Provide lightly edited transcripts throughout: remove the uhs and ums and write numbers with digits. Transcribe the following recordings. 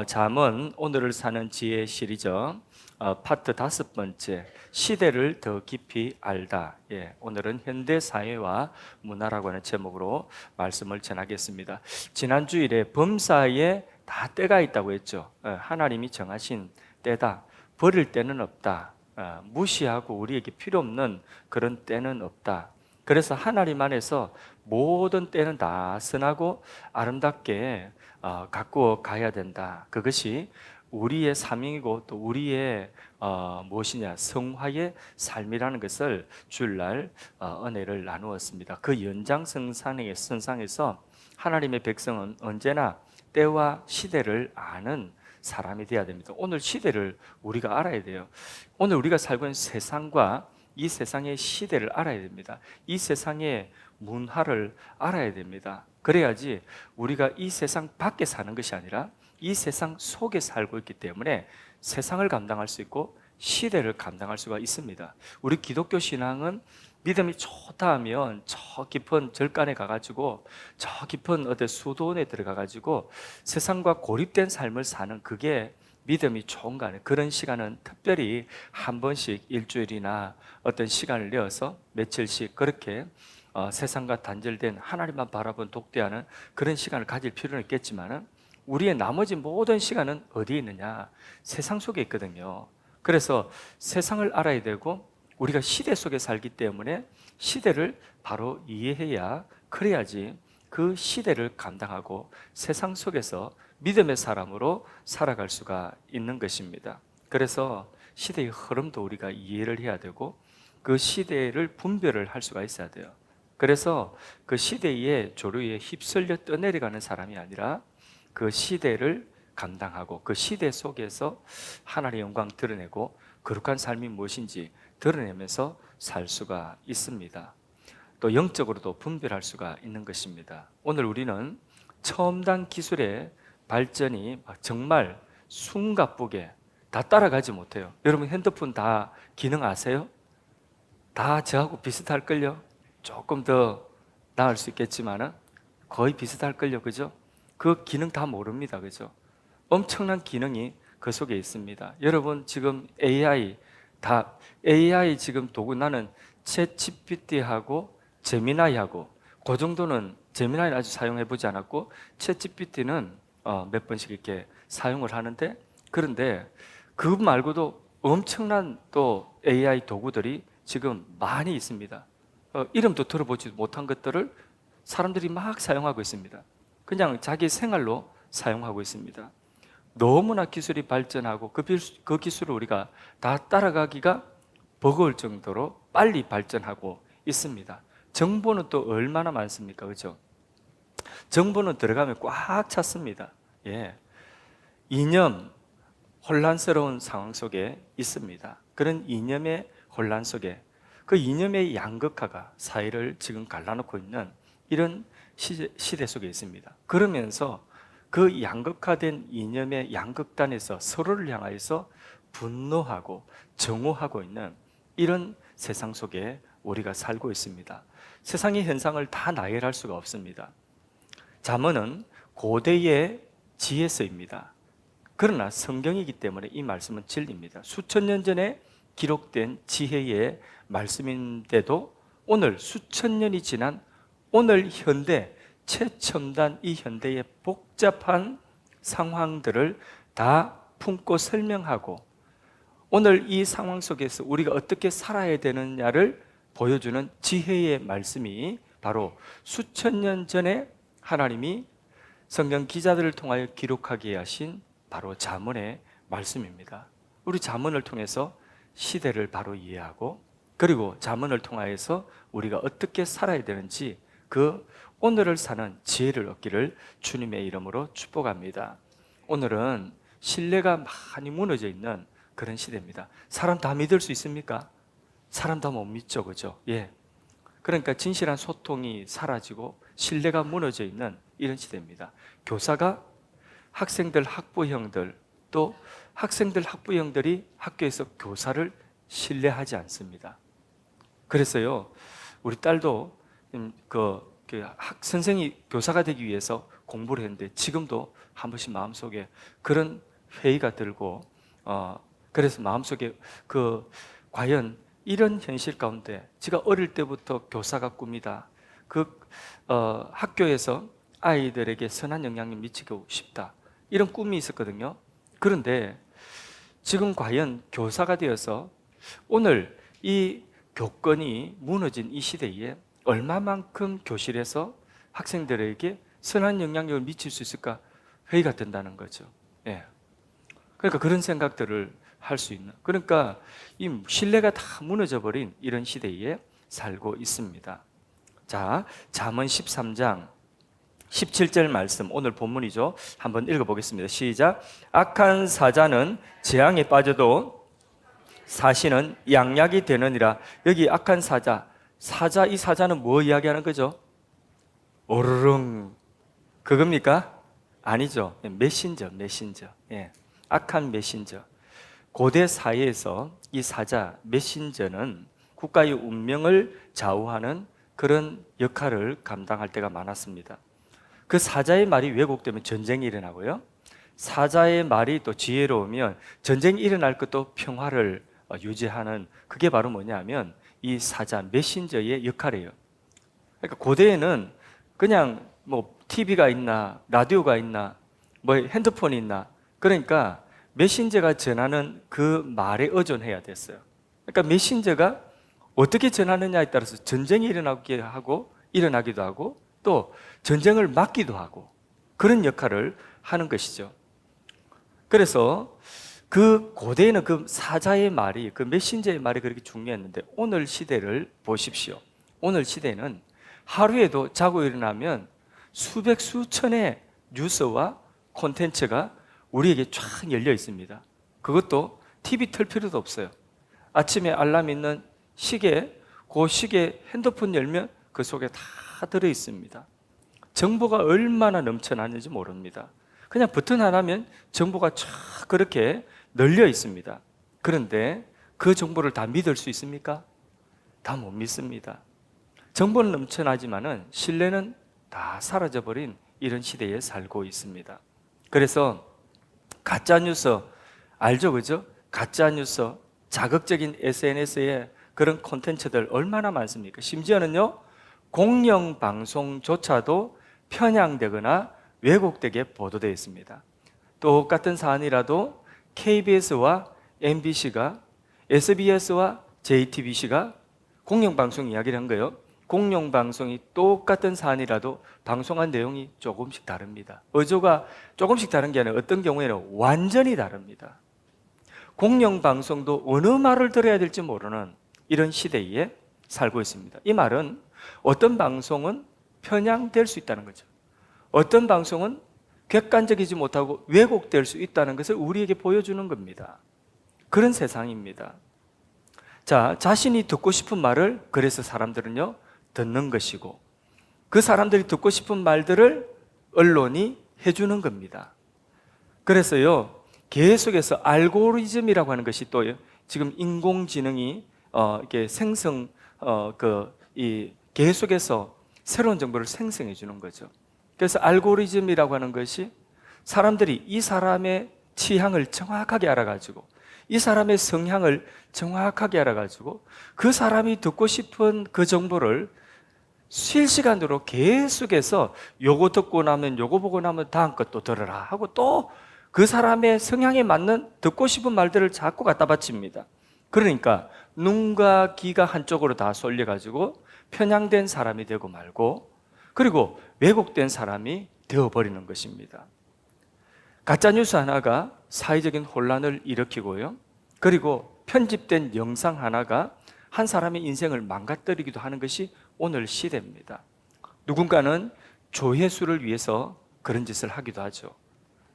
잠언 오늘을 사는 지혜 시리즈 파트 5번째 시대를 더 깊이 알다. 오늘은 현대 사회와 문화라고 하는 제목으로 말씀을 전하겠습니다. 지난 주일에 범사에 다 때가 있다고 했죠. 하나님이 정하신 때다. 버릴 때는 없다. 무시하고 우리에게 필요 없는 그런 때는 없다. 그래서 하나님 안에서 모든 때는 다 선하고 아름답게 갖고 가야 된다. 그것이 우리의 사명이고 또 우리의 무엇이냐 성화의 삶이라는 것을 주일날 은혜를 나누었습니다. 그 연장선상에서 하나님의 백성은 언제나 때와 시대를 아는 사람이 되어야 됩니다. 오늘 시대를 우리가 알아야 돼요. 오늘 우리가 살고 있는 세상과 이 세상의 시대를 알아야 됩니다. 이 세상의 문화를 알아야 됩니다. 그래야지 우리가 이 세상 밖에 사는 것이 아니라 이 세상 속에 살고 있기 때문에 세상을 감당할 수 있고 시대를 감당할 수가 있습니다. 우리 기독교 신앙은 믿음이 좋다 하면 저 깊은 절간에 가가지고 저 깊은 어떤 수도원에 들어가가지고 세상과 고립된 삶을 사는 그게 믿음이 좋은가 하는 그런 시간은 특별히 한 번씩 일주일이나 어떤 시간을 내어서 며칠씩 그렇게 세상과 단절된 하나님만 바라본 독대하는 그런 시간을 가질 필요는 있겠지만 우리의 나머지 모든 시간은 어디에 있느냐? 세상 속에 있거든요. 그래서 세상을 알아야 되고 우리가 시대 속에 살기 때문에 시대를 바로 이해해야 그래야지 그 시대를 감당하고 세상 속에서 믿음의 사람으로 살아갈 수가 있는 것입니다. 그래서 시대의 흐름도 우리가 이해를 해야 되고 그 시대를 분별을 할 수가 있어야 돼요. 그래서 그 시대의 조류에 휩쓸려 떠내려가는 사람이 아니라 그 시대를 감당하고 그 시대 속에서 하나님의 영광 드러내고 거룩한 삶이 무엇인지 드러내면서 살 수가 있습니다. 또 영적으로도 분별할 수가 있는 것입니다. 오늘 우리는 첨단 기술의 발전이 정말 숨가쁘게 다 따라가지 못해요. 여러분 핸드폰 다 기능 아세요? 다 저하고 비슷할걸요? 조금 더 나을 수 있겠지만 거의 비슷할걸요, 그죠? 그 기능 다 모릅니다, 그죠? 엄청난 기능이 그 속에 있습니다. 여러분 지금 AI 지금 도구 나는 챗GPT하고 제미나이하고 그 정도는 제미나이는 아직 사용해 보지 않았고 챗GPT는 몇 번씩 이렇게 사용을 하는데 그런데 그 말고도 엄청난 또 AI 도구들이 지금 많이 있습니다. 이름도 들어보지 못한 것들을 사람들이 막 사용하고 있습니다. 그냥 자기 생활로 사용하고 있습니다. 너무나 기술이 발전하고 그 기술을 우리가 다 따라가기가 버거울 정도로 빨리 발전하고 있습니다. 정보는 또 얼마나 많습니까? 그죠? 정보는 들어가면 꽉 찼습니다. 이념, 혼란스러운 상황 속에 있습니다. 그런 이념의 혼란 속에 그 이념의 양극화가 사회를 지금 갈라놓고 있는 이런 시대 속에 있습니다. 그러면서 그 양극화된 이념의 양극단에서 서로를 향하여서 분노하고 정오하고 있는 이런 세상 속에 우리가 살고 있습니다. 세상의 현상을 다 나열할 수가 없습니다. 잠언은 고대의 지혜서입니다. 그러나 성경이기 때문에 이 말씀은 진리입니다. 수천 년 전에 기록된 지혜의 말씀인데도 오늘 수천 년이 지난 오늘 현대 최첨단 이 현대의 복잡한 상황들을 다 품고 설명하고 오늘 이 상황 속에서 우리가 어떻게 살아야 되느냐를 보여주는 지혜의 말씀이 바로 수천 년 전에 하나님이 성경 기자들을 통하여 기록하게 하신 바로 잠언의 말씀입니다. 우리 잠언을 통해서 시대를 바로 이해하고 그리고 잠언을 통하여서 우리가 어떻게 살아야 되는지 그 오늘을 사는 지혜를 얻기를 주님의 이름으로 축복합니다. 오늘은 신뢰가 많이 무너져 있는 그런 시대입니다. 사람 다 믿을 수 있습니까? 사람 다 못 믿죠, 그죠? 그러니까 진실한 소통이 사라지고 신뢰가 무너져 있는 이런 시대입니다. 교사가 학생들, 학부형들 또 학생들, 학부형들이 학교에서 교사를 신뢰하지 않습니다. 그래서요, 우리 딸도 선생이 교사가 되기 위해서 공부를 했는데 지금도 한 번씩 마음속에 그런 회의가 들고 그래서 마음속에 과연 이런 현실 가운데 제가 어릴 때부터 교사가 꿈이다. 학교에서 아이들에게 선한 영향을 미치고 싶다. 이런 꿈이 있었거든요. 그런데 지금 과연 교사가 되어서 오늘 이 교권이 무너진 이 시대에 얼마만큼 교실에서 학생들에게 선한 영향력을 미칠 수 있을까 회의가 된다는 거죠. 예. 그러니까 그런 생각들을 할 수 있는, 그러니까 이 신뢰가 다 무너져 버린 이런 시대에 살고 있습니다. 자, 잠언 13장 17절 말씀, 오늘 본문이죠. 한번 읽어보겠습니다. 시작. 악한 사자는 재앙에 빠져도 사신은 양약이 되느니라. 여기 악한 사자, 이 사자는 뭐 이야기하는 거죠? 오르릉 그겁니까? 아니죠. 메신저. 예. 악한 메신저. 고대 사회에서 이 사자, 메신저는 국가의 운명을 좌우하는 그런 역할을 감당할 때가 많았습니다. 그 사자의 말이 왜곡되면 전쟁이 일어나고요. 사자의 말이 또 지혜로우면 전쟁이 일어날 것도 평화를 유지하는, 그게 바로 뭐냐면 이 사자, 메신저의 역할이에요. 그러니까 고대에는 그냥 뭐 TV가 있나, 라디오가 있나, 뭐 핸드폰이 있나, 그러니까 메신저가 전하는 그 말에 의존해야 됐어요. 그러니까 메신저가 어떻게 전하느냐에 따라서 전쟁이 일어나기도 하고 또 전쟁을 막기도 하고 그런 역할을 하는 것이죠. 그래서 그 고대에는 그 사자의 말이, 그 메신저의 말이 그렇게 중요했는데 오늘 시대를 보십시오. 오늘 시대는 하루에도 자고 일어나면 수백 수천의 뉴스와 콘텐츠가 우리에게 쫙 열려 있습니다. 그것도 TV 틀 필요도 없어요. 아침에 알람 있는 시계, 그 시계 핸드폰 열면 그 속에 다 들어 있습니다. 정보가 얼마나 넘쳐나는지 모릅니다. 그냥 버튼 하나면 정보가 쫙 그렇게 널려 있습니다. 그런데 그 정보를 다 믿을 수 있습니까? 다 못 믿습니다. 정보는 넘쳐나지만은 신뢰는 다 사라져버린 이런 시대에 살고 있습니다. 그래서 가짜뉴스 알죠? 그죠? 가짜뉴스, 자극적인 SNS에 그런 콘텐츠들 얼마나 많습니까? 심지어는요, 공영방송조차도 편향되거나 왜곡되게 보도되어 있습니다. 똑같은 사안이라도 KBS와 MBC가, SBS와 JTBC가 공영방송 이야기를 한 거예요. 공영방송이 똑같은 사안이라도 방송한 내용이 조금씩 다릅니다. 어조가 조금씩 다른 게 아니라 어떤 경우에는 완전히 다릅니다. 공영방송도 어느 말을 들어야 될지 모르는 이런 시대에 살고 있습니다. 이 말은 어떤 방송은 편향될 수 있다는 거죠. 어떤 방송은 객관적이지 못하고 왜곡될 수 있다는 것을 우리에게 보여주는 겁니다. 그런 세상입니다. 자, 자신이 듣고 싶은 말을 그래서 사람들은요 듣는 것이고, 그 사람들이 듣고 싶은 말들을 언론이 해주는 겁니다. 그래서요 계속해서 알고리즘이라고 하는 것이 또 지금 인공지능이 이렇게 계속해서 새로운 정보를 생성해 주는 거죠. 그래서 알고리즘이라고 하는 것이 사람들이 이 사람의 취향을 정확하게 알아가지고, 이 사람의 성향을 정확하게 알아가지고 그 사람이 듣고 싶은 그 정보를 실시간으로 계속해서 요거 듣고 나면 요거 보고 나면 다음 것도 들어라 하고 또 그 사람의 성향에 맞는 듣고 싶은 말들을 자꾸 갖다 바칩니다. 그러니까 눈과 귀가 한쪽으로 다 쏠려가지고 편향된 사람이 되고 말고, 그리고 왜곡된 사람이 되어버리는 것입니다. 가짜뉴스 하나가 사회적인 혼란을 일으키고요, 그리고 편집된 영상 하나가 한 사람의 인생을 망가뜨리기도 하는 것이 오늘 시대입니다. 누군가는 조회수를 위해서 그런 짓을 하기도 하죠.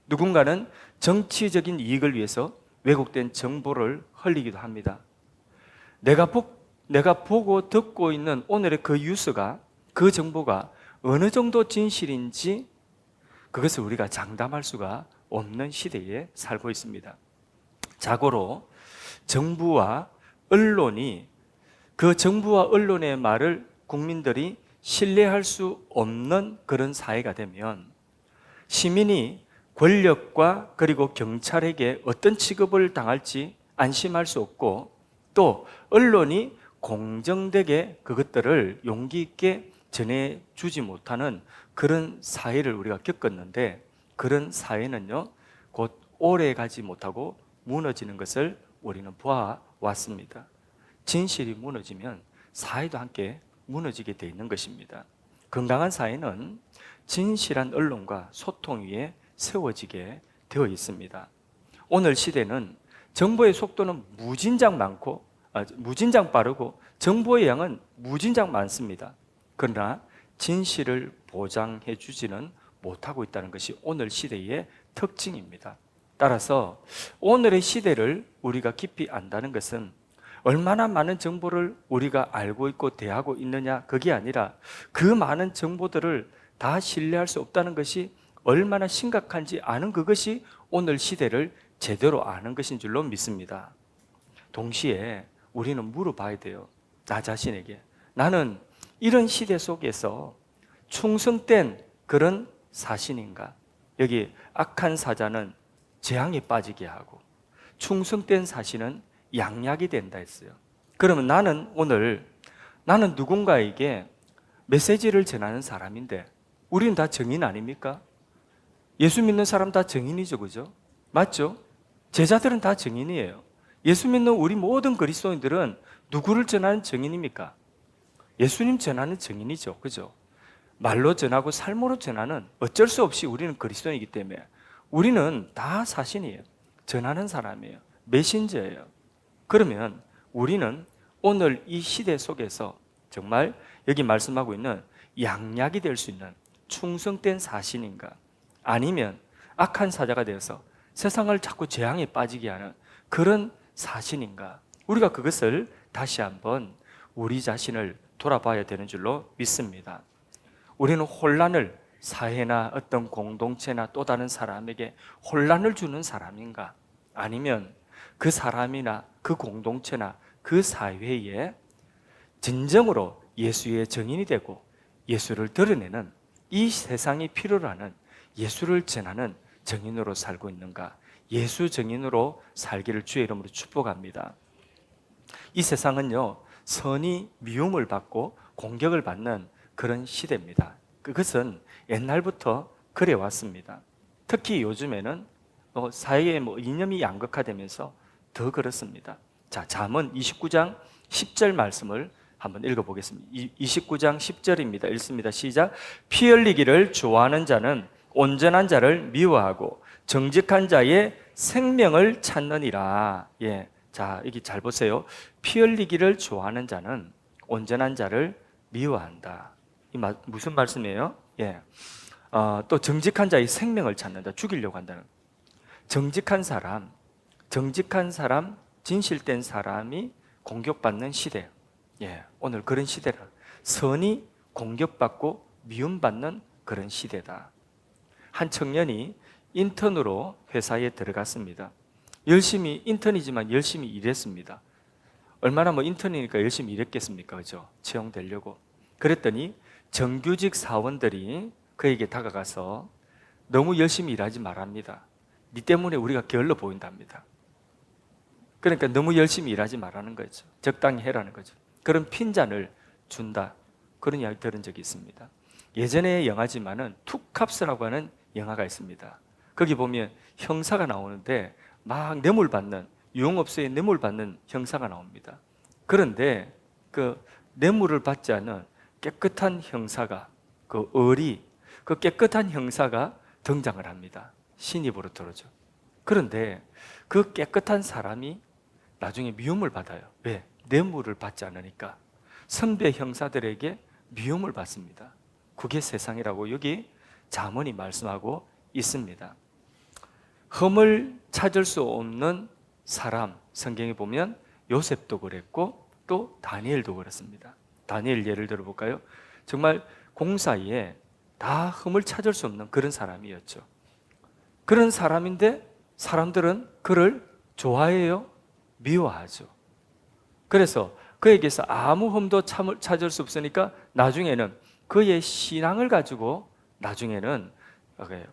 누군가는 정치적인 이익을 위해서 왜곡된 정보를 흘리기도 합니다. 내가 보고 듣고 있는 오늘의 그 뉴스가, 그 정보가 어느 정도 진실인지 그것을 우리가 장담할 수가 없는 시대에 살고 있습니다. 자고로 정부와 언론이, 그 정부와 언론의 말을 국민들이 신뢰할 수 없는 그런 사회가 되면 시민이 권력과 그리고 경찰에게 어떤 취급을 당할지 안심할 수 없고, 또 언론이 공정되게 그것들을 용기 있게 전해주지 못하는 그런 사회를 우리가 겪었는데, 그런 사회는요 곧 오래 가지 못하고 무너지는 것을 우리는 보아왔습니다. 진실이 무너지면 사회도 함께 무너지게 되어 있는 것입니다. 건강한 사회는 진실한 언론과 소통 위에 세워지게 되어 있습니다. 오늘 시대는 정보의 속도는 무진장 빠르고 정보의 양은 무진장 많습니다. 그러나 진실을 보장해 주지는 못하고 있다는 것이 오늘 시대의 특징입니다. 따라서 오늘의 시대를 우리가 깊이 안다는 것은 얼마나 많은 정보를 우리가 알고 있고 대하고 있느냐, 그게 아니라 그 많은 정보들을 다 신뢰할 수 없다는 것이 얼마나 심각한지 아는 그것이 오늘 시대를 제대로 아는 것인 줄로 믿습니다. 동시에 우리는 물어봐야 돼요. 나 자신에게, 나는 이런 시대 속에서 충성된 그런 사신인가? 여기 악한 사자는 재앙에 빠지게 하고 충성된 사신은 양약이 된다 했어요. 그러면 나는 누군가에게 메시지를 전하는 사람인데, 우리는 다 증인 아닙니까? 예수 믿는 사람 다 증인이죠, 그죠? 맞죠? 제자들은 다 증인이에요. 예수 믿는 우리 모든 그리스도인들은 누구를 전하는 증인입니까? 예수님 전하는 증인이죠, 그죠? 말로 전하고 삶으로 전하는, 어쩔 수 없이 우리는 그리스도인이기 때문에 우리는 다 사신이에요. 전하는 사람이에요. 메신저예요. 그러면 우리는 오늘 이 시대 속에서 정말 여기 말씀하고 있는 양약이 될 수 있는 충성된 사신인가, 아니면 악한 사자가 되어서 세상을 자꾸 재앙에 빠지게 하는 그런 사신인가, 우리가 그것을 다시 한번 우리 자신을 돌아봐야 되는 줄로 믿습니다. 우리는 혼란을, 사회나 어떤 공동체나 또 다른 사람에게 혼란을 주는 사람인가, 아니면 그 사람이나 그 공동체나 그 사회에 진정으로 예수의 증인이 되고 예수를 드러내는, 이 세상이 필요로 하는 예수를 전하는 증인으로 살고 있는가, 예수 증인으로 살기를 주의 이름으로 축복합니다. 이 세상은요 선이 미움을 받고 공격을 받는 그런 시대입니다. 그것은 옛날부터 그래왔습니다. 특히 요즘에는 사회의 이념이 양극화되면서 더 그렇습니다. 자, 잠언 29장 10절 말씀을 한번 읽어보겠습니다. 29장 10절입니다. 읽습니다. 시작. 피 흘리기를 좋아하는 자는 온전한 자를 미워하고 정직한 자의 생명을 찾느니라. 예, 자, 여기 잘 보세요. 피 흘리기를 좋아하는 자는 온전한 자를 미워한다. 무슨 말씀이에요? 예, 또 정직한 자의 생명을 찾는다. 죽이려고 한다는. 정직한 사람, 진실된 사람이 공격받는 시대. 예, 오늘 그런 시대라. 선이 공격받고 미움받는 그런 시대다. 한 청년이 인턴으로 회사에 들어갔습니다. 인턴이지만 열심히 일했습니다. 얼마나 인턴이니까 열심히 일했겠습니까? 그죠? 채용되려고. 그랬더니 정규직 사원들이 그에게 다가가서 너무 열심히 일하지 말합니다. 네 때문에 우리가 게을러 보인답니다. 그러니까 너무 열심히 일하지 말라는 거죠. 적당히 해라는 거죠. 그런 핀잔을 준다. 그런 이야기 들은 적이 있습니다. 예전에 영화지만은 투캅스라고 하는 영화가 있습니다. 거기 보면 형사가 나오는데 막 뇌물받는, 유흥업소에 뇌물받는 형사가 나옵니다. 그런데 그 뇌물을 받지 않은 깨끗한 형사가, 그 깨끗한 형사가 등장을 합니다. 신입으로 들어오죠. 그런데 그 깨끗한 사람이 나중에 미움을 받아요. 왜? 뇌물을 받지 않으니까. 선배 형사들에게 미움을 받습니다. 그게 세상이라고 여기 잠언이 말씀하고 있습니다. 흠을 찾을 수 없는 사람, 성경에 보면 요셉도 그랬고 또 다니엘도 그렇습니다. 다니엘 예를 들어볼까요? 정말 공사에 다 흠을 찾을 수 없는 그런 사람이었죠. 그런 사람인데 사람들은 그를 좋아해요? 미워하죠. 그래서 그에게서 아무 흠도 찾을 수 없으니까 나중에는 그의 신앙을 가지고 나중에는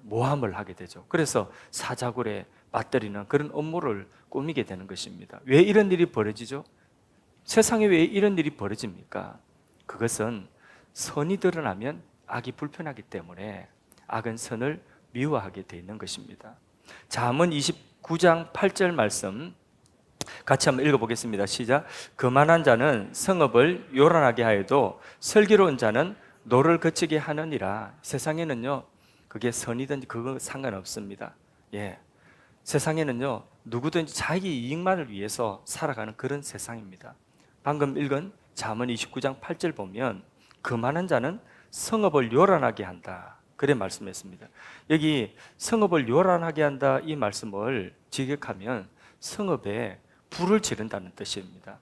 모함을 하게 되죠. 그래서 사자굴에 맞들이는 그런 업무를 꾸미게 되는 것입니다. 왜 이런 일이 벌어지죠? 세상에 왜 이런 일이 벌어집니까? 그것은 선이 드러나면 악이 불편하기 때문에 악은 선을 미워하게 되어 있는 것입니다. 잠언 29장 8절 말씀 같이 한번 읽어보겠습니다. 시작. 거만한 자는 성읍을 요란하게 하여도 슬기로운 자는 노를 거치게 하느니라. 세상에는요, 그게 선이든지 그거 상관없습니다. 세상에는요, 누구든지 자기 이익만을 위해서 살아가는 그런 세상입니다. 방금 읽은 잠언 29장 8절 보면 거만한 자는 성읍을 요란하게 한다, 그래 말씀했습니다. 여기 성읍을 요란하게 한다 이 말씀을 직역하면 성읍에 불을 지른다는 뜻입니다.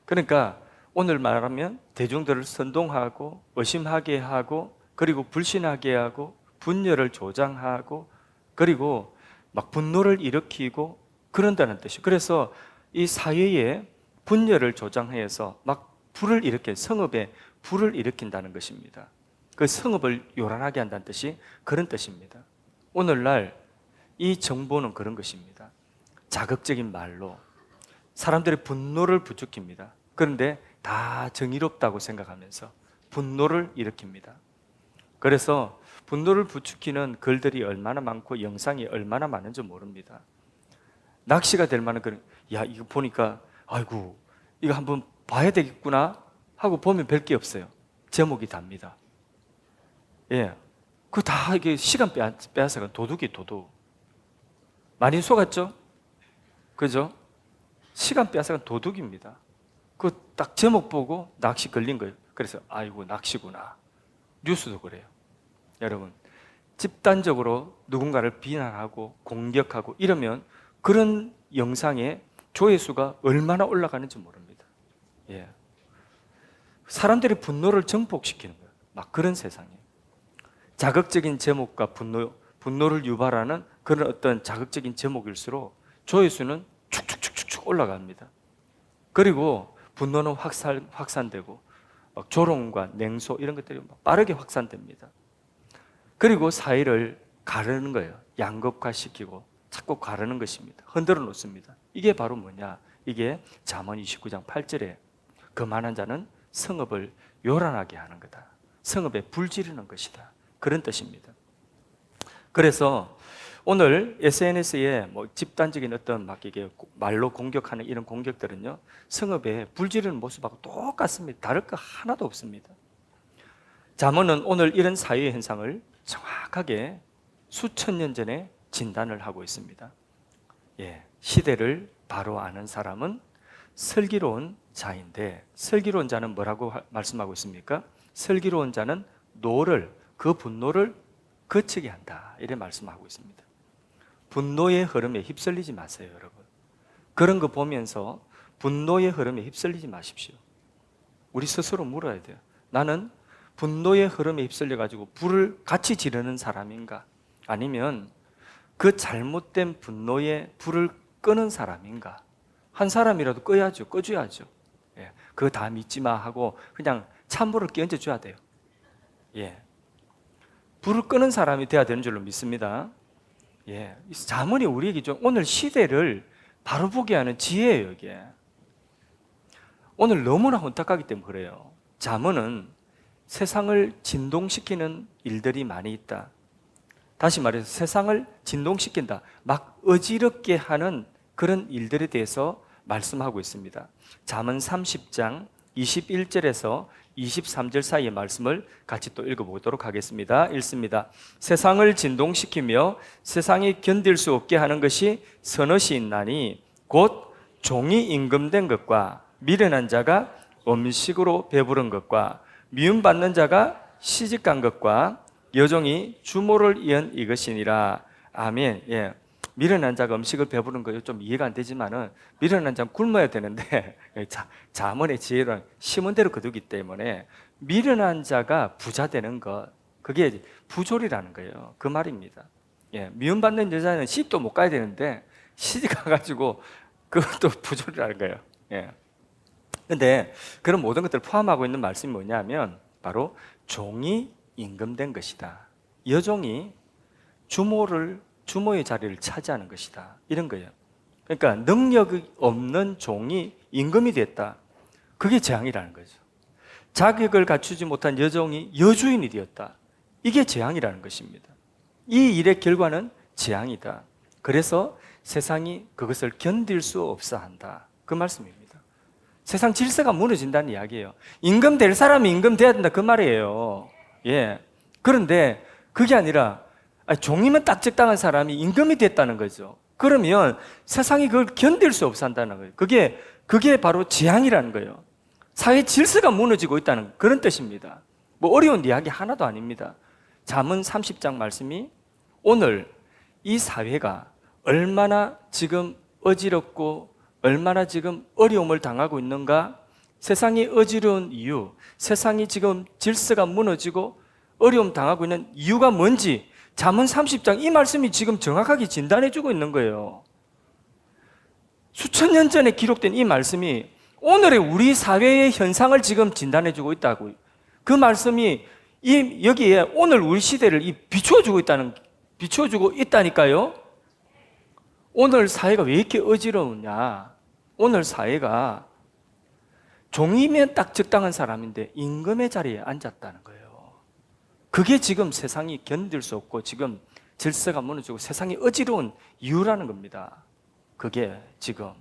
그러니까 오늘 말하면 대중들을 선동하고 의심하게 하고 그리고 불신하게 하고 분열을 조장하고 그리고 막 분노를 일으키고 그런다는 뜻이에요. 그래서 이 사회에 분열을 조장해서 막 불을 일으켜 성읍에 불을 일으킨다는 것입니다. 그 성읍을 요란하게 한다는 뜻이 그런 뜻입니다. 오늘날 이 정보는 그런 것입니다. 자극적인 말로 사람들의 분노를 부추깁니다. 그런데 다 정의롭다고 생각하면서 분노를 일으킵니다. 그래서 분노를 부추기는 글들이 얼마나 많고 영상이 얼마나 많은지 모릅니다. 낚시가 될 만한 그런, 야, 이거 보니까 아이고 이거 한번 봐야 되겠구나 하고 보면 별 게 없어요. 제목이 답니다. 그 다 이게 시간 빼앗아간 도둑이 도둑. 많이 속았죠? 그죠? 시간 빼앗아간 도둑입니다. 그 딱 제목 보고 낚시 걸린 거예요. 그래서 아이고 낚시구나. 뉴스도 그래요. 여러분, 집단적으로 누군가를 비난하고 공격하고 이러면 그런 영상의 조회수가 얼마나 올라가는지 모릅니다. 사람들의 분노를 증폭시키는 거예요. 막 그런 세상이에요. 자극적인 제목과 분노를 유발하는 그런 어떤 자극적인 제목일수록 조회수는 축축축축 올라갑니다. 그리고 분노는 확산되고 막 조롱과 냉소 이런 것들이 빠르게 확산됩니다. 그리고 사회를 가르는 거예요. 양극화시키고 자꾸 가르는 것입니다. 흔들어 놓습니다. 이게 바로 뭐냐? 이게 잠언 29장 8절에 거만한 자는 성읍을 요란하게 하는 거다. 성읍에 불 지르는 것이다. 그런 뜻입니다. 그래서 오늘 SNS에 뭐 집단적인 어떤 막 이게 말로 공격하는 이런 공격들은요, 성읍에 불 지르는 모습하고 똑같습니다. 다를 거 하나도 없습니다. 잠언은 오늘 이런 사회 현상을 정확하게 수천 년 전에 진단을 하고 있습니다. 시대를 바로 아는 사람은 슬기로운 자인데, 슬기로운 자는 뭐라고 말씀하고 있습니까? 슬기로운 자는 그 분노를 거치게 한다, 이렇게 말씀하고 있습니다. 분노의 흐름에 휩쓸리지 마세요, 여러분. 그런 거 보면서 분노의 흐름에 휩쓸리지 마십시오. 우리 스스로 물어야 돼요. 나는 분노의 흐름에 휩쓸려가지고 불을 같이 지르는 사람인가? 아니면 그 잘못된 분노에 불을 끄는 사람인가? 한 사람이라도 꺼줘야죠. 그거 다 믿지 마 하고 그냥 찬불을 끼얹어줘야 돼요. 불을 끄는 사람이 돼야 되는 줄로 믿습니다. 잠언이 우리에게 좀 오늘 시대를 바로 보게 하는 지혜예요, 이게. 오늘 너무나 혼탁하기 때문에 그래요. 잠언은 세상을 진동시키는 일들이 많이 있다. 다시 말해서 세상을 진동시킨다, 막 어지럽게 하는 그런 일들에 대해서 말씀하고 있습니다. 잠언 30장 21절에서 23절 사이의 말씀을 같이 또 읽어보도록 하겠습니다. 읽습니다. 세상을 진동시키며 세상이 견딜 수 없게 하는 것이 서너시 있나니 곧 종이 임금된 것과 미련한 자가 음식으로 배부른 것과 미움받는 자가 시집간 것과 여종이 주모를 이은 이것이니라. 아멘. 미련한 자가 음식을 배부른 거 좀 이해가 안 되지만은 미련한 자는 굶어야 되는데 잠언의 지혜로는 심은 대로 거두기 때문에 미련한 자가 부자 되는 것, 그게 부조리라는 거예요. 그 말입니다. 미움받는 여자는 시집도 못 가야 되는데 시집 가가지고 그것도 부조리라는 거예요. 근데 그런 모든 것들을 포함하고 있는 말씀이 뭐냐면 바로 종이 임금된 것이다. 여종이 주모의 자리를 차지하는 것이다. 이런 거예요. 그러니까 능력이 없는 종이 임금이 됐다. 그게 재앙이라는 거죠. 자격을 갖추지 못한 여종이 여주인이 되었다. 이게 재앙이라는 것입니다. 이 일의 결과는 재앙이다. 그래서 세상이 그것을 견딜 수 없어 한다. 그 말씀입니다. 세상 질서가 무너진다는 이야기예요. 임금 될 사람이 임금 돼야 된다. 그 말이에요. 예. 그런데 그게 아니라 종이면 딱 적당한 사람이 임금이 됐다는 거죠. 그러면 세상이 그걸 견딜 수 없어 한다는 거예요. 그게 바로 재앙이라는 거예요. 사회 질서가 무너지고 있다는 그런 뜻입니다. 뭐 어려운 이야기 하나도 아닙니다. 잠언 30장 말씀이 오늘 이 사회가 얼마나 지금 어지럽고 얼마나 지금 어려움을 당하고 있는가, 세상이 어지러운 이유, 세상이 지금 질서가 무너지고 어려움 당하고 있는 이유가 뭔지 잠언 30장 이 말씀이 지금 정확하게 진단해주고 있는 거예요. 수천 년 전에 기록된 이 말씀이 오늘의 우리 사회의 현상을 지금 진단해주고 있다고. 그 말씀이 여기에 오늘 우리 시대를 비추어주고 있다니까요. 오늘 사회가 왜 이렇게 어지러우냐? 오늘 사회가 종이면 딱 적당한 사람인데 임금의 자리에 앉았다는 거예요. 그게 지금 세상이 견딜 수 없고 지금 질서가 무너지고 세상이 어지러운 이유라는 겁니다. 그게 지금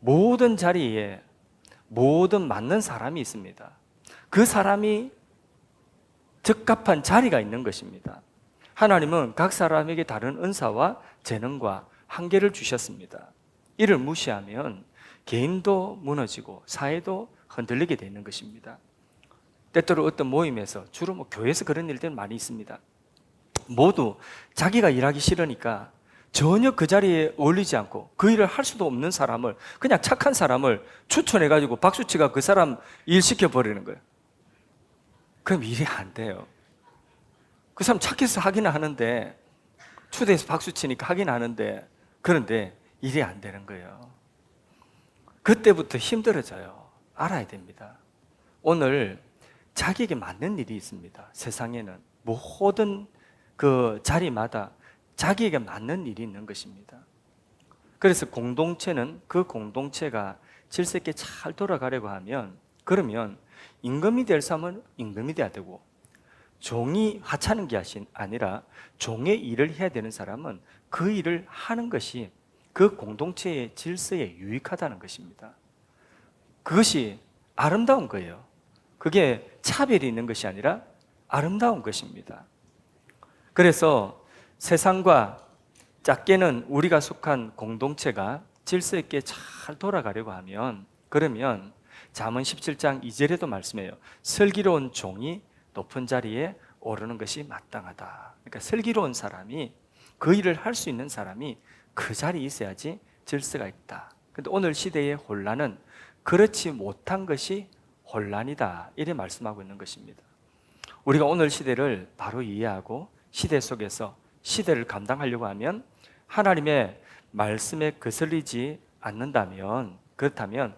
모든 자리에 모든 맞는 사람이 있습니다. 그 사람이 적합한 자리가 있는 것입니다. 하나님은 각 사람에게 다른 은사와 재능과 한계를 주셨습니다. 이를 무시하면 개인도 무너지고 사회도 흔들리게 되는 것입니다. 때때로 어떤 모임에서, 주로 교회에서 그런 일들은 많이 있습니다. 모두 자기가 일하기 싫으니까 전혀 그 자리에 어울리지 않고 그 일을 할 수도 없는 사람을, 그냥 착한 사람을 추천해가지고 박수치가 그 사람 일 시켜버리는 거예요. 그럼 일이 안 돼요. 그 사람 착해서 하긴 하는데, 초대해서 박수치니까 하긴 하는데, 그런데 일이 안 되는 거예요. 그때부터 힘들어져요. 알아야 됩니다. 오늘 자기에게 맞는 일이 있습니다. 세상에는 모든 그 자리마다 자기에게 맞는 일이 있는 것입니다. 그래서 공동체는 그 공동체가 질서 있게 잘 돌아가려고 하면, 그러면 임금이 될 사람은 임금이 돼야 되고, 종이 하찮은 게 아니라 종의 일을 해야 되는 사람은 그 일을 하는 것이 그 공동체의 질서에 유익하다는 것입니다. 그것이 아름다운 거예요. 그게 차별이 있는 것이 아니라 아름다운 것입니다. 그래서 세상과 작게는 우리가 속한 공동체가 질서 있게 잘 돌아가려고 하면, 그러면 잠언 17장 2절에도 말씀해요. 슬기로운 종이 높은 자리에 오르는 것이 마땅하다. 그러니까 슬기로운 사람이, 그 일을 할 수 있는 사람이 그 자리에 있어야지 질서가 있다. 그런데 오늘 시대의 혼란은 그렇지 못한 것이 혼란이다. 이렇게 말씀하고 있는 것입니다. 우리가 오늘 시대를 바로 이해하고 시대 속에서 시대를 감당하려고 하면 하나님의 말씀에 거슬리지 않는다면, 그렇다면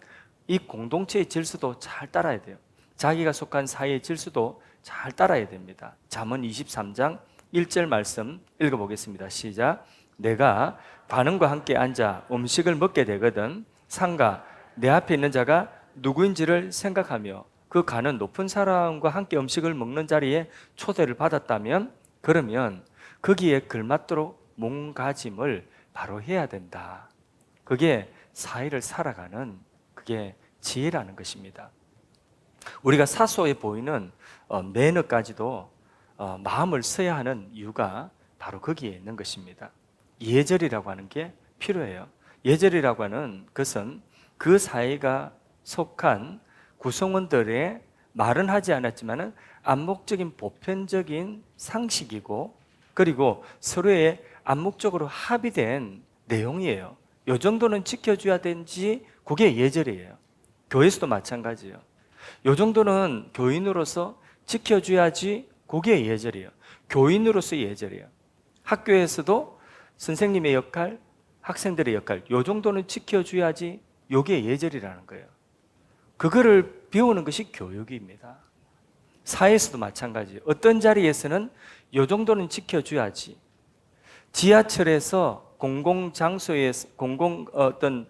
이 공동체의 질서도 잘 따라야 돼요. 자기가 속한 사회의 질서도 잘 따라야 됩니다. 잠언 23장 1절 말씀 읽어보겠습니다. 시작. 내가 관원과 함께 앉아 음식을 먹게 되거든 상가 내 앞에 있는 자가 누구인지를 생각하며 그 가는 높은 사람과 함께 음식을 먹는 자리에 초대를 받았다면, 그러면 거기에 걸맞도록 몸가짐을 바로 해야 된다. 그게 사회를 살아가는 그게 지혜라는 것입니다. 우리가 사소해 보이는 매너까지도 마음을 써야 하는 이유가 바로 거기에 있는 것입니다. 예절이라고 하는 게 필요해요. 예절이라고 하는 것은 그 사회가 속한 구성원들의 말은 하지 않았지만 암묵적인 보편적인 상식이고, 그리고 서로의 암묵적으로 합의된 내용이에요. 이 정도는 지켜줘야 되는지, 그게 예절이에요. 교회에서도 마찬가지예요. 이 정도는 교인으로서 지켜줘야지, 그게 예절이에요. 교인으로서의 예절이에요. 학교에서도 선생님의 역할, 학생들의 역할, 이 정도는 지켜줘야지, 이게 예절이라는 거예요. 그거를 배우는 것이 교육입니다. 사회에서도 마찬가지. 어떤 자리에서는 요 정도는 지켜줘야지. 지하철에서 공공 장소에서 공공 어떤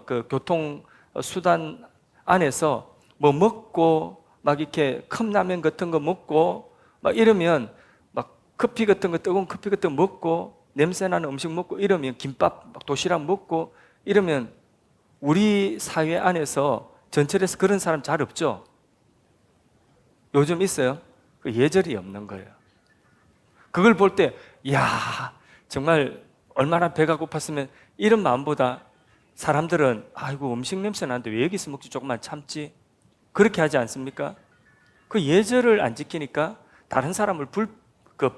그 교통 수단 안에서 뭐 먹고 막 이렇게 컵라면 같은 거 먹고 막 이러면 막 커피 같은 거 뜨거운 커피 같은 거 먹고 냄새 나는 음식 먹고 이러면 김밥 도시락 먹고 이러면 우리 사회 안에서 전철에서 그런 사람 잘 없죠? 요즘 있어요? 그 예절이 없는 거예요. 그걸 볼 때, 야 정말 얼마나 배가 고팠으면 이런 마음보다 사람들은 아이고 음식 냄새 나는데 왜 여기서 먹지 조금만 참지 그렇게 하지 않습니까? 그 예절을 안 지키니까 다른 사람을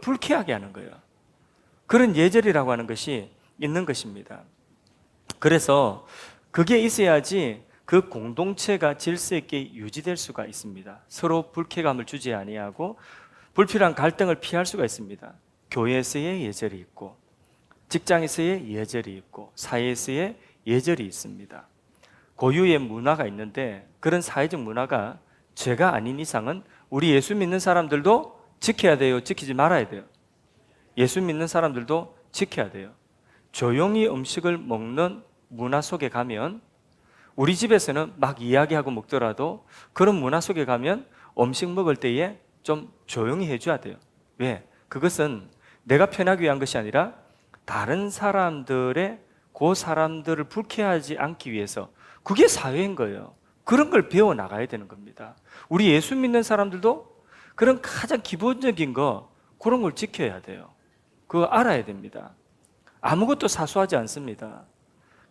불쾌하게 하는 거예요. 그런 예절이라고 하는 것이 있는 것입니다. 그래서 그게 있어야지 그 공동체가 질서 있게 유지될 수가 있습니다. 서로 불쾌감을 주지 아니하고 불필요한 갈등을 피할 수가 있습니다. 교회에서의 예절이 있고 직장에서의 예절이 있고 사회에서의 예절이 있습니다. 고유의 문화가 있는데 그런 사회적 문화가 죄가 아닌 이상은 우리 예수 믿는 사람들도 지켜야 돼요? 지키지 말아야 돼요? 예수 믿는 사람들도 지켜야 돼요. 조용히 음식을 먹는 문화 속에 가면 우리 집에서는 막 이야기하고 먹더라도 그런 문화 속에 가면 음식 먹을 때에 좀 조용히 해줘야 돼요. 왜? 그것은 내가 편하기 위한 것이 아니라 다른 사람들의 그 사람들을 불쾌하지 않기 위해서 그게 사회인 거예요. 그런 걸 배워 나가야 되는 겁니다. 우리 예수 믿는 사람들도 그런 가장 기본적인 거 그런 걸 지켜야 돼요. 그거 알아야 됩니다. 아무것도 사소하지 않습니다.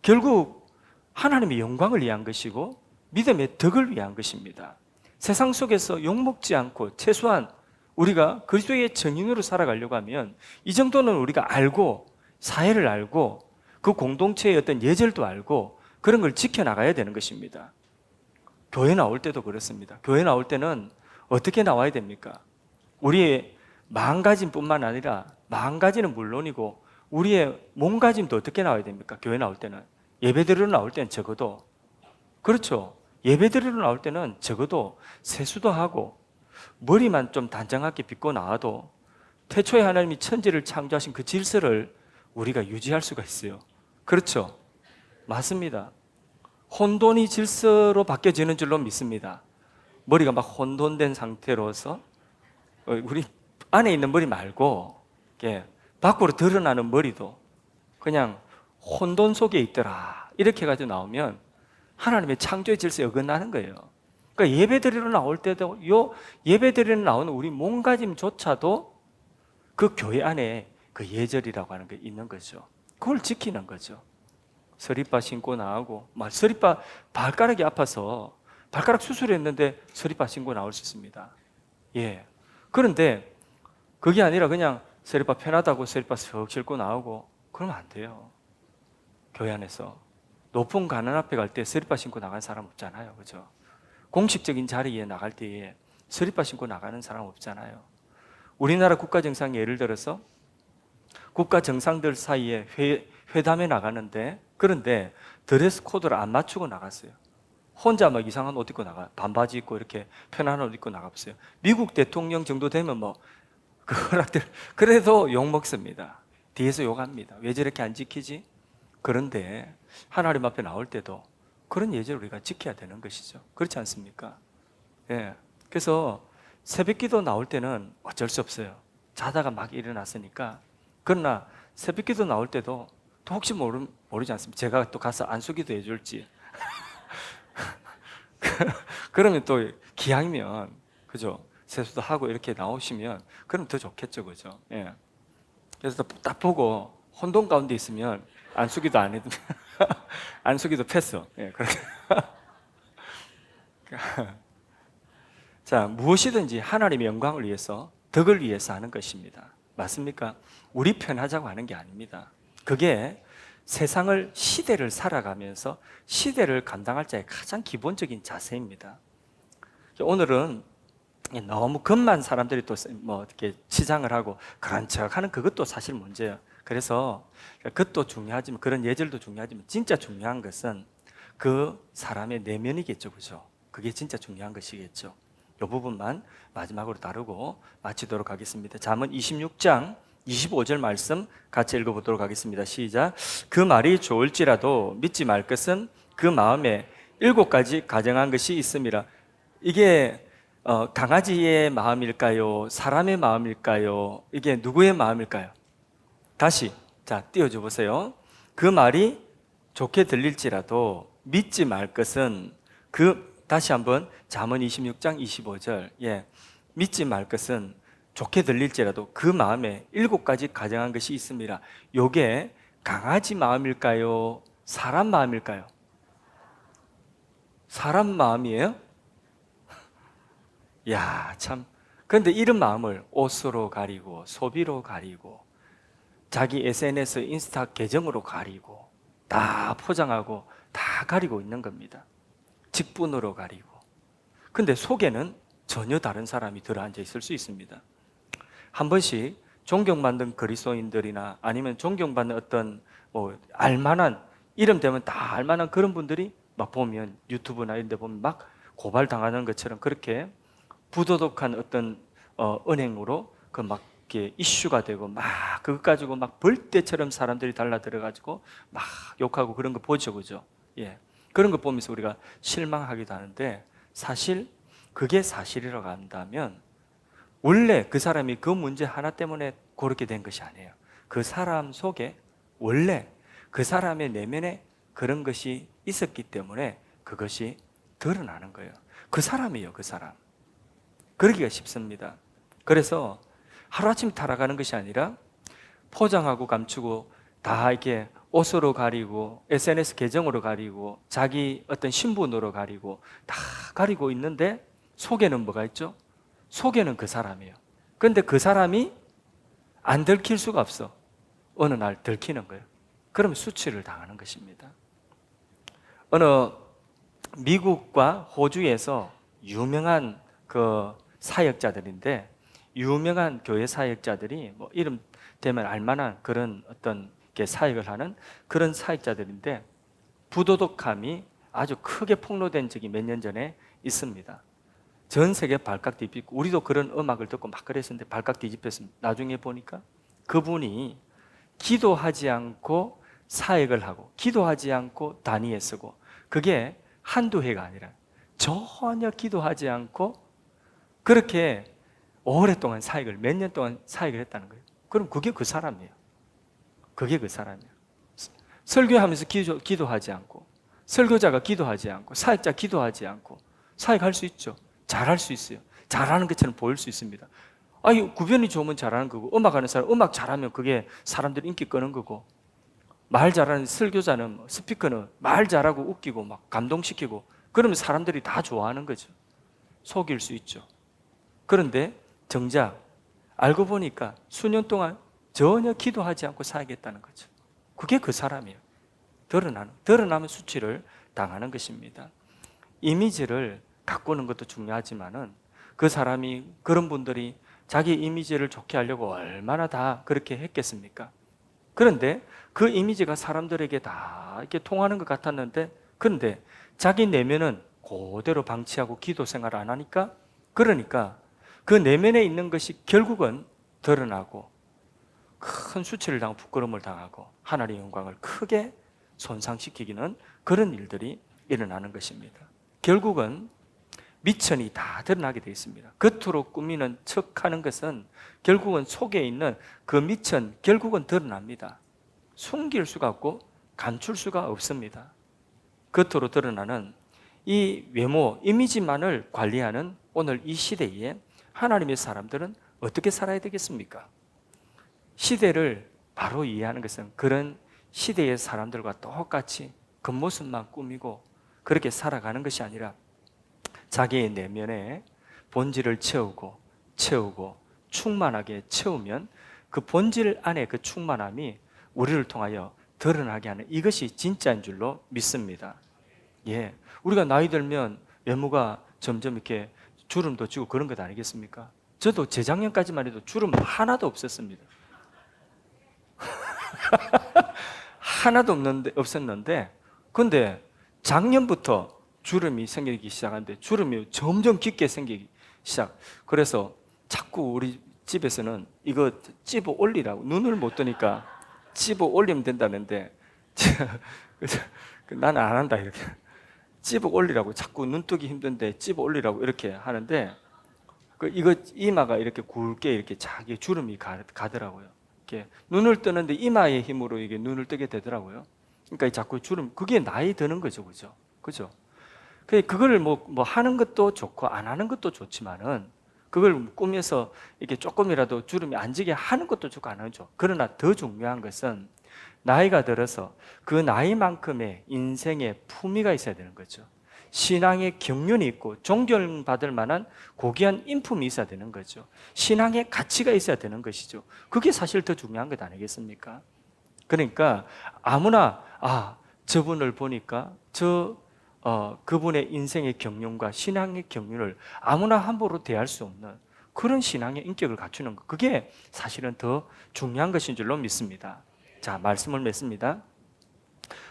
결국 하나님의 영광을 위한 것이고 믿음의 덕을 위한 것입니다. 세상 속에서 욕먹지 않고 최소한 우리가 그리스도의 증인으로 살아가려고 하면 이 정도는 우리가 알고 사회를 알고 그 공동체의 어떤 예절도 알고 그런 걸 지켜나가야 되는 것입니다. 교회 나올 때도 그렇습니다. 교회 나올 때는 어떻게 나와야 됩니까? 우리의 마음가짐뿐만 아니라 마음가짐은 물론이고 우리의 몸가짐도 어떻게 나와야 됩니까? 교회 나올 때는 예배드리러 나올 때는 적어도 그렇죠. 예배드리러 나올 때는 적어도 세수도 하고 머리만 좀 단정하게 빗고 나와도 태초에 하나님이 천지를 창조하신 그 질서를 우리가 유지할 수가 있어요. 그렇죠? 맞습니다. 혼돈이 질서로 바뀌어지는 줄로 믿습니다. 머리가 막 혼돈된 상태로서 우리 안에 있는 머리 말고 밖으로 드러나는 머리도 그냥 혼돈 속에 있더라 이렇게 가지고 나오면 하나님의 창조의 질서에 어긋나는 거예요. 그러니까 예배드리러 나올 때도 예배드리러 나오는 우리 몸가짐조차도 그 교회 안에 그 예절이라고 하는 게 있는 거죠. 그걸 지키는 거죠. 서리바 신고 나오고 서리바 발가락이 아파서 발가락 수술했는데 서리바 신고 나올 수 있습니다. 예. 그런데 그게 아니라 그냥 서리바 편하다고 서리바 석 신고 나오고 그러면 안 돼요. 교회 안에서 높은 관원 앞에 갈 때 서리바 신고 나가는 사람 없잖아요. 그죠? 공식적인 자리에 나갈 때에 서리바 신고 나가는 사람 없잖아요. 우리나라 국가정상 예를 들어서 국가정상들 사이에 회담에 나가는데 그런데 드레스 코드를 안 맞추고 나갔어요. 혼자 막 이상한 옷 입고 나가 반바지 입고 이렇게 편한 옷 입고 나가봤어요. 미국 대통령 정도 되면 그 허락들 그래도 욕 먹습니다. 뒤에서 욕합니다. 왜 저렇게 안 지키지? 그런데 하나님 앞에 나올 때도 그런 예절을 우리가 지켜야 되는 것이죠. 그렇지 않습니까? 예. 그래서 새벽기도 나올 때는 어쩔 수 없어요. 자다가 막 일어났으니까. 그러나 새벽기도 나올 때도 또 혹시 모르지 않습니까? 제가 또 가서 안수기도 해줄지. 그러면 또 기왕이면 그죠? 세수도 하고 이렇게 나오시면 그럼 더 좋겠죠, 그죠? 예. 그래서 딱 보고 혼돈 가운데 있으면 안수기도 안 해도 안수기도 패스. 예, 그렇게. 자, 무엇이든지 하나님의 영광을 위해서 덕을 위해서 하는 것입니다. 맞습니까? 우리 편하자고 하는 게 아닙니다. 그게 세상을 시대를 살아가면서 시대를 감당할 자의 가장 기본적인 자세입니다. 오늘은 너무 겁만 사람들이 또 어떻게 치장을 하고 그런 척하는 그것도 사실 문제예요. 그래서 그것도 중요하지만 그런 예절도 중요하지만 진짜 중요한 것은 그 사람의 내면이겠죠, 그죠? 그게 진짜 중요한 것이겠죠. 이 부분만 마지막으로 다루고 마치도록 하겠습니다. 잠언 26장 25절 말씀 같이 읽어보도록 하겠습니다. 시작. 그 말이 좋을지라도 믿지 말 것은 그 마음에 7가지 가정한 것이 있음이라. 이게 강아지의 마음일까요? 사람의 마음일까요? 이게 누구의 마음일까요? 다시 띄워줘 보세요. 그 말이 좋게 들릴지라도 믿지 말 것은 다시 한번 잠언 26장 25절 믿지 말 것은 좋게 들릴지라도 그 마음에 7가지 가정한 것이 있습니다. 요게 강아지 마음일까요? 사람 마음일까요? 사람 마음이에요? 야, 참. 그런데 이런 마음을 옷으로 가리고 소비로 가리고 자기 SNS 인스타 계정으로 가리고 다 포장하고 다 가리고 있는 겁니다. 직분으로 가리고. 근데 속에는 전혀 다른 사람이 들어앉아 있을 수 있습니다. 한 번씩 존경받는 그리스도인들이나 아니면 존경받는 어떤 알만한 이름 되면 다 알만한 그런 분들이 막 보면 유튜브나 이런 데 보면 막 고발당하는 것처럼 그렇게 부도덕한 어떤 은행으로 막 이렇게 이슈가 되고 막 그것 가지고 막 벌떼처럼 사람들이 달라들어 가지고 막 욕하고 그런 거 보죠, 그죠? 그런 거 보면서 우리가 실망하기도 하는데 사실 그게 사실이라고 한다면 원래 그 사람이 그 문제 하나 때문에 그렇게 된 것이 아니에요. 그 사람 속에 원래 그 사람의 내면에 그런 것이 있었기 때문에 그것이 드러나는 거예요. 그 사람이에요, 그 사람. 그러기가 쉽습니다. 그래서 하루아침 타락하는 것이 아니라 포장하고 감추고 다 이렇게 옷으로 가리고 SNS 계정으로 가리고 자기 어떤 신분으로 가리고 다 가리고 있는데 속에는 뭐가 있죠? 속에는 그 사람이에요. 그런데 그 사람이 안 들킬 수가 없어. 어느 날 들키는 거예요. 그럼 수치를 당하는 것입니다. 어느 미국과 호주에서 유명한 그 사역자들인데 유명한 교회 사역자들이 이름 되면 알만한 그런 어떤 사역을 하는 그런 사역자들인데 부도덕함이 아주 크게 폭로된 적이 몇 년 전에 있습니다. 전 세계 발칵 뒤집고 우리도 그런 음악을 듣고 막 그랬었는데 발칵 뒤집혔습니다. 나중에 보니까 그분이 기도하지 않고 사역을 하고 기도하지 않고 단위에 쓰고 그게 한두 해가 아니라 전혀 기도하지 않고 그렇게 오랫동안 사역을 몇 년 동안 사역을 했다는 거예요. 그럼 그게 그 사람이에요. 그게 그 사람이에요. 설교하면서 기도하지 않고 설교자가 기도하지 않고 사역자 기도하지 않고 사역할 수 있죠. 잘할 수 있어요. 잘하는 것처럼 보일 수 있습니다. 구변이 좋으면 잘하는 거고 음악하는 사람 음악 잘하면 그게 사람들 인기 끄는 거고 말 잘하는 설교자는 스피커는 말 잘하고 웃기고 막 감동시키고 그러면 사람들이 다 좋아하는 거죠. 속일 수 있죠. 그런데 정작 알고 보니까 수년 동안 전혀 기도하지 않고 사역했다는 거죠. 그게 그 사람이에요. 드러나면 수치를 당하는 것입니다. 이미지를 가꾸는 것도 중요하지만은 그 사람이 그런 분들이 자기 이미지를 좋게 하려고 얼마나 다 그렇게 했겠습니까? 그런데 그 이미지가 사람들에게 다 이렇게 통하는 것 같았는데 그런데 자기 내면은 그대로 방치하고 기도 생활을 안 하니까 그러니까 그 내면에 있는 것이 결국은 드러나고 큰 수치를 당하고 부끄러움을 당하고 하나님의 영광을 크게 손상시키기는 그런 일들이 일어나는 것입니다. 결국은 미천이 다 드러나게 되어 있습니다. 겉으로 꾸미는 척하는 것은 결국은 속에 있는 그 미천 결국은 드러납니다. 숨길 수가 없고 감출 수가 없습니다. 겉으로 드러나는 이 외모, 이미지만을 관리하는 오늘 이 시대에 하나님의 사람들은 어떻게 살아야 되겠습니까? 시대를 바로 이해하는 것은 그런 시대의 사람들과 똑같이 겉모습만 꾸미고 그렇게 살아가는 것이 아니라 자기의 내면에 본질을 채우고 충만하게 채우면 그 본질 안에 그 충만함이 우리를 통하여 드러나게 하는 이것이 진짜인 줄로 믿습니다. 우리가 나이 들면 외모가 점점 이렇게 주름도 지고 그런 것 아니겠습니까? 저도 재작년까지만 해도 주름 하나도 없었습니다. 하나도 없었는데 근데 작년부터 주름이 생기기 시작하는데 주름이 점점 깊게 생기기 시작. 그래서 자꾸 우리 집에서는 이거 집어 올리라고, 눈을 못 뜨니까 집어 올리면 된다는데 그래서 나는 안 한다 이렇게. 집어 올리라고, 자꾸 눈 뜨기 힘든데 집어 올리라고 이렇게 하는데 이거 이마가 이렇게 굵게 이렇게 자기 주름이 가더라고요. 이렇게 눈을 뜨는데 이마의 힘으로 이게 눈을 뜨게 되더라고요. 그러니까 자꾸 주름, 그게 나이 드는 거죠, 그죠? 그죠? 그거를 뭐 하는 것도 좋고 안 하는 것도 좋지만은 그걸 꾸며서 이렇게 조금이라도 주름이 안 지게 하는 것도 좋고 안 하는 것도 좋고, 그러나 더 중요한 것은 나이가 들어서 그 나이만큼의 인생의 품위가 있어야 되는 거죠. 신앙의 경륜이 있고 존경받을 만한 고귀한 인품이 있어야 되는 거죠. 신앙의 가치가 있어야 되는 것이죠. 그게 사실 더 중요한 것 아니겠습니까? 그러니까 아무나 저분을 보니까 그분의 인생의 경륜과 신앙의 경륜을 아무나 함부로 대할 수 없는 그런 신앙의 인격을 갖추는 것, 그게 사실은 더 중요한 것인 줄로 믿습니다. 자, 말씀을 맺습니다.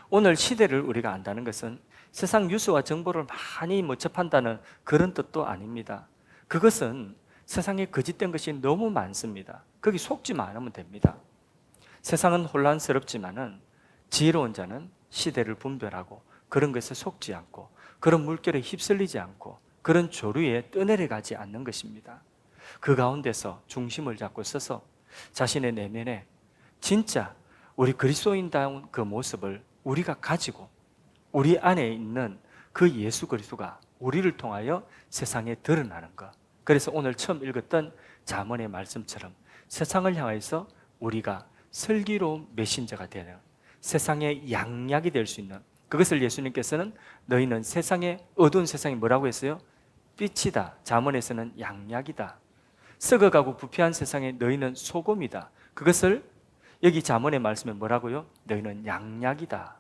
오늘 시대를 우리가 안다는 것은 세상 뉴스와 정보를 많이 접한다는 그런 뜻도 아닙니다. 그것은 세상에 거짓된 것이 너무 많습니다. 거기 속지만 않으면 됩니다. 세상은 혼란스럽지만은 지혜로운 자는 시대를 분별하고 그런 것에 속지 않고 그런 물결에 휩쓸리지 않고 그런 조류에 떠내려가지 않는 것입니다. 그 가운데서 중심을 잡고 서서 자신의 내면에 진짜 우리 그리스도인다운 그 모습을 우리가 가지고 우리 안에 있는 그 예수 그리스도가 우리를 통하여 세상에 드러나는 것. 그래서 오늘 처음 읽었던 잠언의 말씀처럼 세상을 향해서 우리가 슬기로운 메신저가 되는, 세상의 양약이 될 수 있는, 그것을 예수님께서는 너희는 세상에, 어두운 세상에 뭐라고 했어요? 빛이다. 잠언에서는 양약이다. 썩어가고 부패한 세상에 너희는 소금이다. 그것을 여기 잠언의 말씀에 뭐라고요? 너희는 양약이다.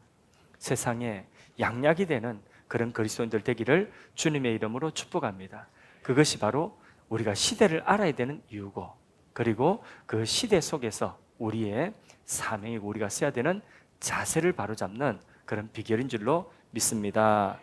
세상에 양약이 되는 그런 그리스도인들 되기를 주님의 이름으로 축복합니다. 그것이 바로 우리가 시대를 알아야 되는 이유고, 그리고 그 시대 속에서 우리의 사명이고 우리가 써야 되는 자세를 바로잡는 그런 비결인 줄로 믿습니다.